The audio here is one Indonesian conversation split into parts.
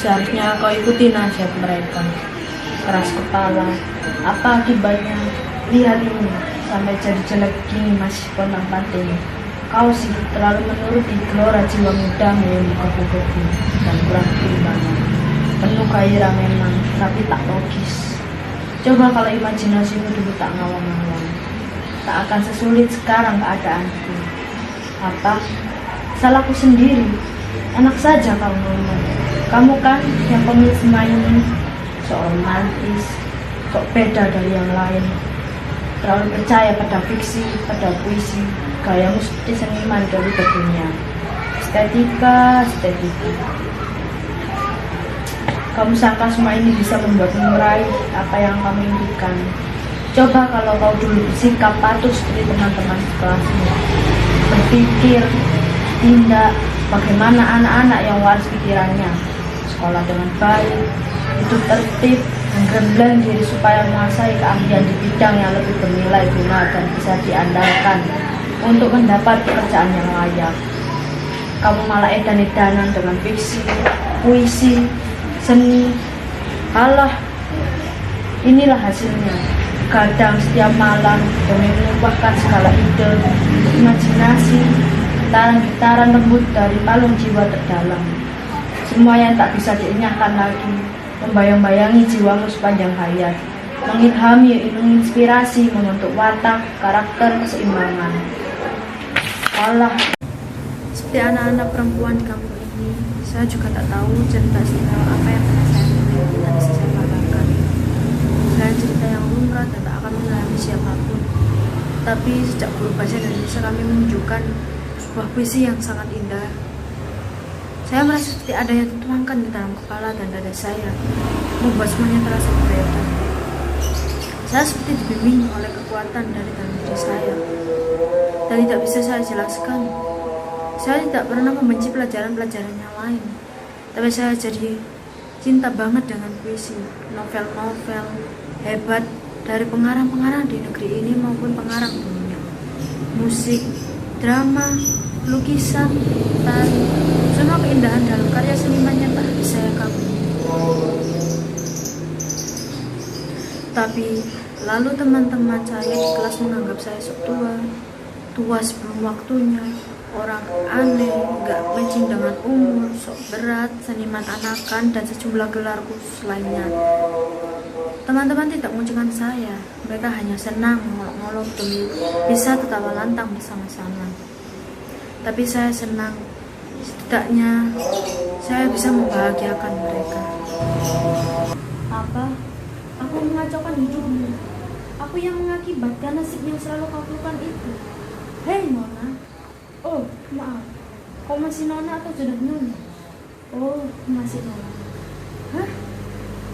Seharusnya kau ikuti nasihat mereka. Keras kepala, apa akibatnya? Lihat ini, sampai jadi jelek gini masih pernah penting. Kau sih terlalu menuruti gelora jiwa mudamu yang menggebu-gebu dan kurang timbangan. Penuh gairah memang, tapi tak logis. Coba kalau imajinasimu dulu tak ngawang-ngawang, tak akan sesulit sekarang keadaanku. Apa? Salahku sendiri. Enak saja kau ngomong. Kamu kan yang pemilik semua ini, sok romantis, sok beda dari yang lain. Terlalu percaya pada fiksi, pada puisi, gayamu seperti seniman dari dunia. Estetika. Kamu sangka semua ini bisa membuatmu meraih apa yang kamu impikan. Coba kalau kau dulu bersikap patuh seperti teman-teman sekelasmu. Berpikir, tindak, bagaimana anak-anak yang waras pikirannya. Sekolah dengan baik, hidup tertib, menggembleng diri supaya menguasai keahlian di bidang yang lebih bernilai guna dan bisa diandalkan untuk mendapat pekerjaan yang layak. Kamu malah edan-edanan dengan fiksi, puisi, seni. Alah, inilah hasilnya. Kadang setiap malam demi menumpahkan segala ide, imajinasi, gitaran-gitaran lembut dari palung jiwa terdalam. Semua yang tak bisa dienyahkan lagi, membayang-bayangi jiwamu sepanjang hayat, mengilhami, menginspirasi, membentuk watak, karakter, keseimbangan. Alah, seperti anak-anak perempuan di kampung ini, saya juga tak tahu cerita istimewa apa yang pernah saya miliki dan bisa saya banggakan. Selain cerita yang lumrah dan tak akan mengalami siapapun. Tapi sejak guru bahasa Indonesia kami menunjukkan sebuah puisi yang sangat indah. Saya merasa seperti ada yang dituangkan di dalam kepala dan dada saya, membuat semuanya terasa berbeda. Saya seperti dibimbing oleh kekuatan dari dalam diri saya, dan tidak bisa saya jelaskan. Saya tidak pernah membenci pelajaran-pelajaran yang lain, tapi saya jadi cinta banget dengan puisi, novel-novel hebat dari pengarang-pengarang di negeri ini maupun pengarang dunia. Musik, drama, lukisan, tari, semua keindahan dalam karya senimannya tak bisa saya kagumi. Tapi lalu teman-teman saya di kelas menganggap saya sok tua sebelum waktunya, orang aneh, gak matching dengan umur, sok berat, seniman anakan, dan sejumlah gelar khusus lainnya. Teman-teman tidak mengucapkan saya, mereka hanya senang ngolok-ngolok demi bisa tertawa lantang bersama-sama. Tapi saya senang, setidaknya saya bisa membahagiakan mereka. Apa? Aku mengacaukan hidupmu. Aku yang mengakibatkan nasib yang selalu kau keluhkan itu. Hei Nona. Oh, maaf. Kau masih Nona atau sudah Nona? Oh, masih Nona. Hah?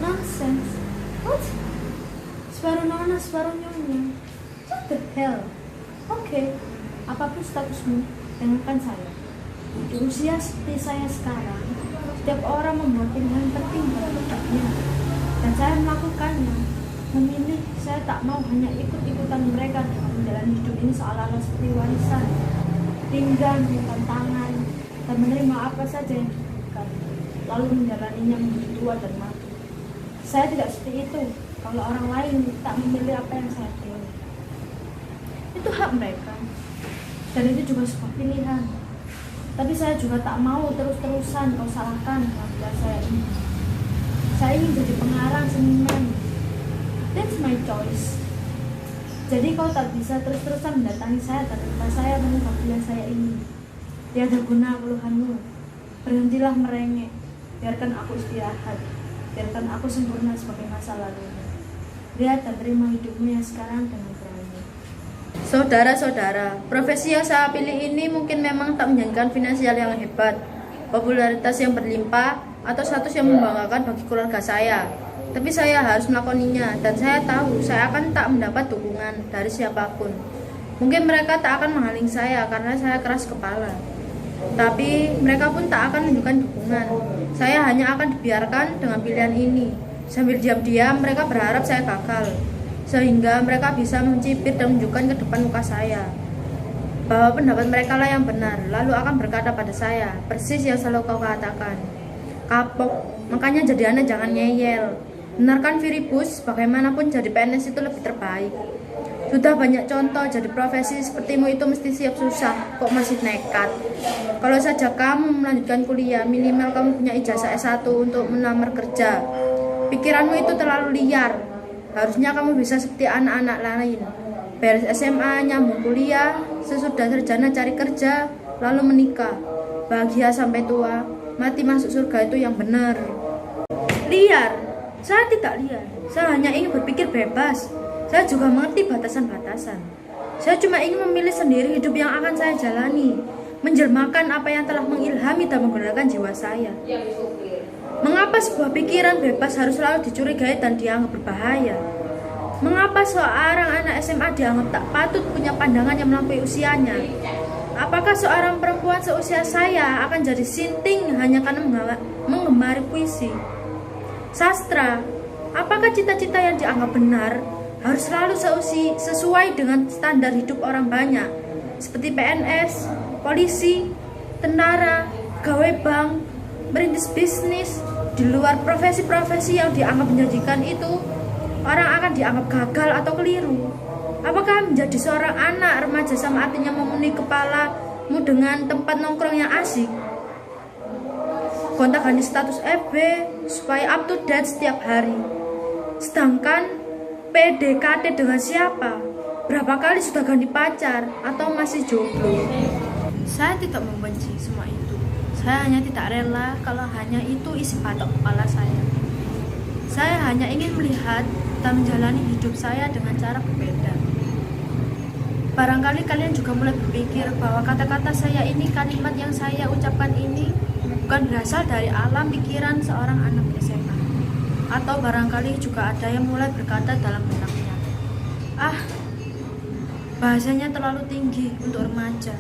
Nonsense. What? Separuh Nona, separuh Nyonya. What the hell? Oke, apapun statusmu, dengarkan saya. Di usia seperti saya sekarang, setiap orang membuat pilihan penting dalam hidupnya. Dan saya melakukannya. Memilih, saya tak mau hanya ikut-ikutan mereka dalam menjalani hidup ini seolah-olah seperti warisan. Tinggal, tantangan, dan menerima apa saja yang diberikan, lalu menjalaninya menjadi tua dan mati. Saya tidak seperti itu. Kalau orang lain tak memilih apa yang saya pilih, itu hak mereka, dan itu juga sebuah pilihan. Tapi saya juga tak mau terus-terusan kau salahkan keluarga saya ini. Saya ingin jadi pengarang seniman. That's my choice. Jadi kau tak bisa terus-terusan mendatangi saya tanpa saya mengubah pilihan saya ini. Tiada guna keluhanmu. Berhentilah merengek. Biarkan aku istirahat. Biarkan aku sempurna sebagai masa lalunya. Lihat dan terima hidupmu yang sekarang dengan berani. Saudara-saudara, profesi yang saya pilih ini mungkin memang tak menjanjikan finansial yang hebat, popularitas yang berlimpah, atau status yang membanggakan bagi keluarga saya. Tapi saya harus melakoninya, dan saya tahu saya akan tak mendapat dukungan dari siapapun. Mungkin mereka tak akan menghalangi saya karena saya keras kepala. Tapi mereka pun tak akan menunjukkan dukungan. Saya hanya akan dibiarkan dengan pilihan ini. Sambil diam-diam mereka berharap saya gagal, sehingga mereka bisa mencibir dan menunjukkan ke depan muka saya bahwa pendapat mereka lah yang benar, lalu akan berkata pada saya, persis yang selalu kau katakan. kapok. Makanya jadi anak jangan ngeyel. Benarkan Viribus, bagaimanapun jadi PNS itu lebih terbaik. Sudah banyak contoh jadi profesi sepertimu itu mesti siap susah, kok masih nekat. Kalau saja kamu melanjutkan kuliah, minimal kamu punya ijazah S1 untuk melamar kerja. Pikiranmu itu terlalu liar. Harusnya kamu bisa seperti anak-anak lain. Beres SMA, nyambung kuliah, sesudah sarjana cari kerja, lalu menikah. Bahagia sampai tua, mati masuk surga itu yang benar. Liar? Saya tidak liar. Saya hanya ingin berpikir bebas. Saya juga mengerti batasan-batasan. Saya cuma ingin memilih sendiri hidup yang akan saya jalani, menjelmakan apa yang telah mengilhami dan menggunakan jiwa saya. Mengapa sebuah pikiran bebas harus selalu dicurigai dan dianggap berbahaya? Mengapa seorang anak SMA dianggap tak patut punya pandangan yang melampaui usianya? Apakah seorang perempuan seusia saya akan jadi sinting hanya karena menggemari puisi? Sastra, apakah cita-cita yang dianggap benar harus selalu sesuai dengan standar hidup orang banyak, seperti PNS, polisi, tentara, pegawai bank, merintis bisnis? Di luar profesi-profesi yang dianggap menjanjikan itu, orang akan dianggap gagal atau keliru. Apakah menjadi seorang anak remaja sama artinya memenuhi kepalamu dengan tempat nongkrong yang asik? Gonta-ganti status FB supaya up to date setiap hari. Sedangkan PDKT dengan siapa? Berapa kali sudah ganti pacar atau masih jomblo? Saya tidak membenci semua itu. Saya hanya tidak rela kalau hanya itu isi patok kepala saya. Saya hanya ingin melihat dan menjalani hidup saya dengan cara berbeda. Barangkali kalian juga mulai berpikir bahwa kata-kata saya ini, kalimat yang saya ucapkan ini bukan berasal dari alam pikiran seorang anak SMA. Atau barangkali juga ada yang mulai berkata dalam benaknya, bahasanya terlalu tinggi untuk remaja.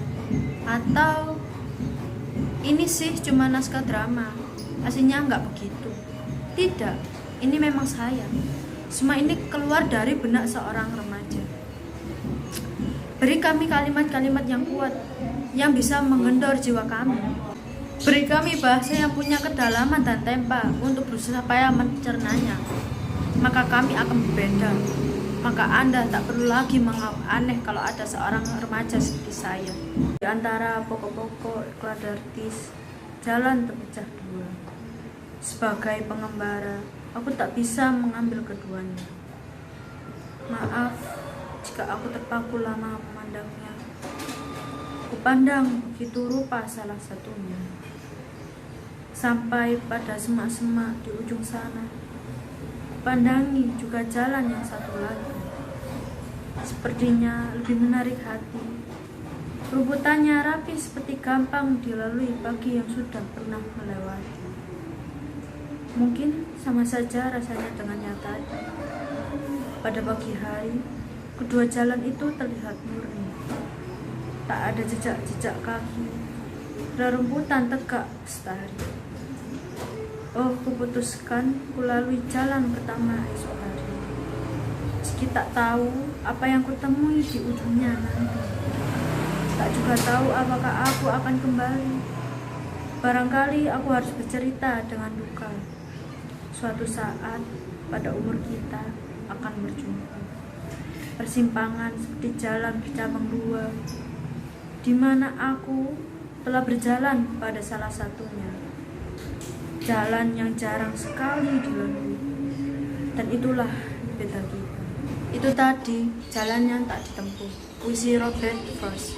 Atau ini sih cuma naskah drama, aslinya nggak begitu. Tidak, ini memang saya. Semua ini keluar dari benak seorang remaja. Beri kami kalimat-kalimat yang kuat, yang bisa menggendor jiwa kami. Beri kami bahasa yang punya kedalaman dan tempa untuk berusaha supaya mencernanya. Maka kami akan berbeda. Maka Anda tak perlu lagi menganggap aneh kalau ada seorang remaja seperti saya. Di antara pokok-pokok Kladartis, jalan terpecah dua. Sebagai pengembara, aku tak bisa mengambil keduanya. Maaf jika aku terpaku lama memandangnya. Kupandang begitu rupa salah satunya. Sampai pada semak-semak di ujung sana, pandangi juga jalan yang satu lagi. Sepertinya lebih menarik hati. Rubutannya rapi seperti gampang dilalui bagi yang sudah pernah melewati. Mungkin sama saja rasanya dengan nyatanya. Pada pagi hari, kedua jalan itu terlihat murni. Tak ada jejak-jejak kaki. Rerumputan tegak lestari. Oh, kuputuskan kulalui jalan pertama esok hari. Meski tak tahu apa yang kutemui di ujungnya nanti. Tak juga tahu apakah aku akan kembali. Barangkali aku harus bercerita dengan duka. Suatu saat pada umur kita akan berjumpa. Persimpangan seperti jalan bercabang dua, di mana aku telah berjalan pada salah satunya. Jalan yang jarang sekali dilalui, dan itulah beda kita. Itu tadi jalan yang tak ditempuh, puisi Robert Frost,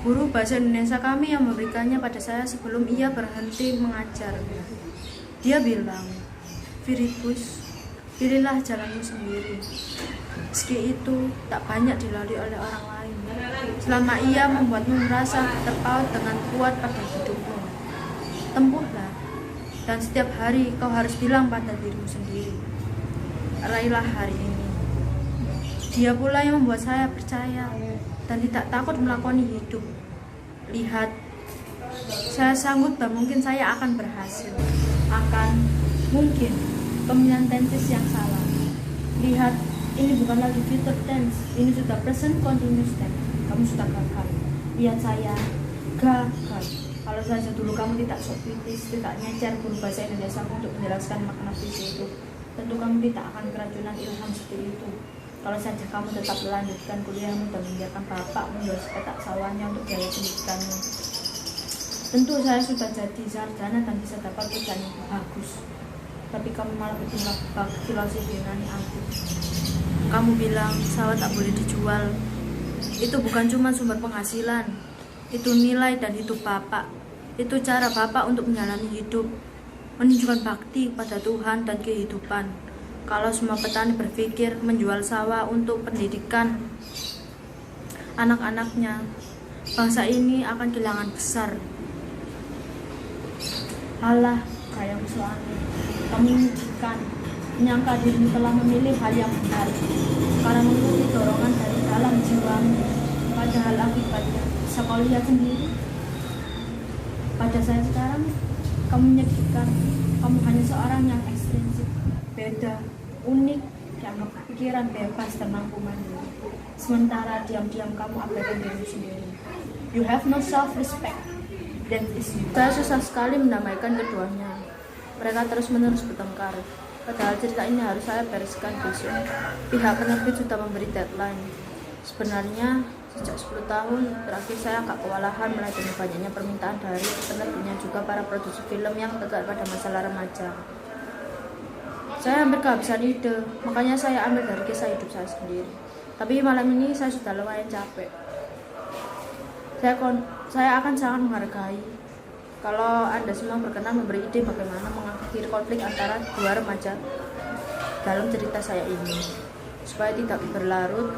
guru bahasa Indonesia kami yang memberikannya pada saya sebelum ia berhenti mengajar. Dia bilang, Viribus, pilihlah jalanmu sendiri. Meski itu tak banyak dilalui oleh orang lain, selama ia membuatmu merasa terpaut dengan kuat pada hidupmu. Tempuhlah. Dan setiap hari kau harus bilang pada dirimu sendiri, raihlah hari ini. Dia pula yang membuat saya percaya dan tidak takut melakoni hidup. Lihat, saya sanggup dan mungkin saya akan berhasil. Mungkin pemilihan tenses yang salah. Lihat, ini bukan lagi future tense, ini sudah present continuous tense. Kamu sudah gagal. Lihat saya, gagal. Kalau saja dulu kamu tidak sok kritis, tidak nyecer guru bahasa Indonesia untuk menjelaskan makna puisi itu, tentu kamu tidak akan keracunan ilham seperti itu. Kalau saja kamu tetap melanjutkan kuliahmu dan membiarkan bapak menjual sepetak sawahnya untuk biaya pendidikanmu, tentu saya sudah jadi sarjana dan bisa dapat pekerjaan yang bagus. Tapi kamu malah bikin filosofi Yunani aku. Kamu bilang sawah tak boleh dijual. Itu bukan cuma sumber penghasilan, itu nilai dan hidup bapak. Itu cara bapak untuk menjalani hidup, menunjukkan bakti pada Tuhan dan kehidupan. Kalau semua petani berpikir menjual sawah untuk pendidikan anak-anaknya, bangsa ini akan kehilangan besar. Allah, kayak soalnya kamu menyedihkan, menyangka dirimu telah memilih hal yang benar karena mengikuti dorongan dari dalam jiwamu. Padahal akibatnya bisa kau lihat sendiri. Pada saya sekarang, kamu menyedihkan. Kamu hanya seorang yang ekstensif, beda, unik, yang berpikiran bebas dan mampu mandiri. Sementara diam-diam kamu abaikan dirimu sendiri. You have no self-respect. That is you. Saya susah sekali mendamaikan keduanya. Mereka terus-menerus bertengkar. Padahal cerita ini harus saya bereskan besok. Pihak penerbit sudah memberi deadline. Sebenarnya sejak 10 tahun terakhir saya agak kewalahan melayani banyaknya permintaan dari penerbitnya juga para produser film yang tegar pada masalah remaja. Saya hampir kehabisan ide, makanya saya ambil dari kisah hidup saya sendiri. Tapi malam ini saya sudah lumayan capek. Saya akan sangat menghargai kalau Anda semua berkenan memberi ide bagaimana mengakhiri konflik antara dua remaja dalam cerita saya ini, supaya tidak berlarut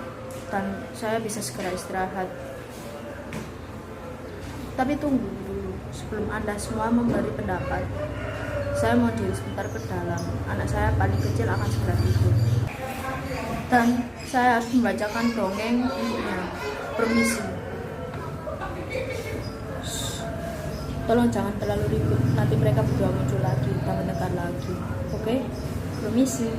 dan saya bisa segera istirahat. Tapi tunggu dulu, sebelum Anda semua memberi pendapat, saya mau diri sebentar ke dalam. Anak saya paling kecil akan segera tidur, dan saya harus membacakan dongeng untuknya. Permisi. Tolong jangan terlalu ribut, nanti mereka berdua muncul lagi dan mendekat lagi. Oke? Permisi.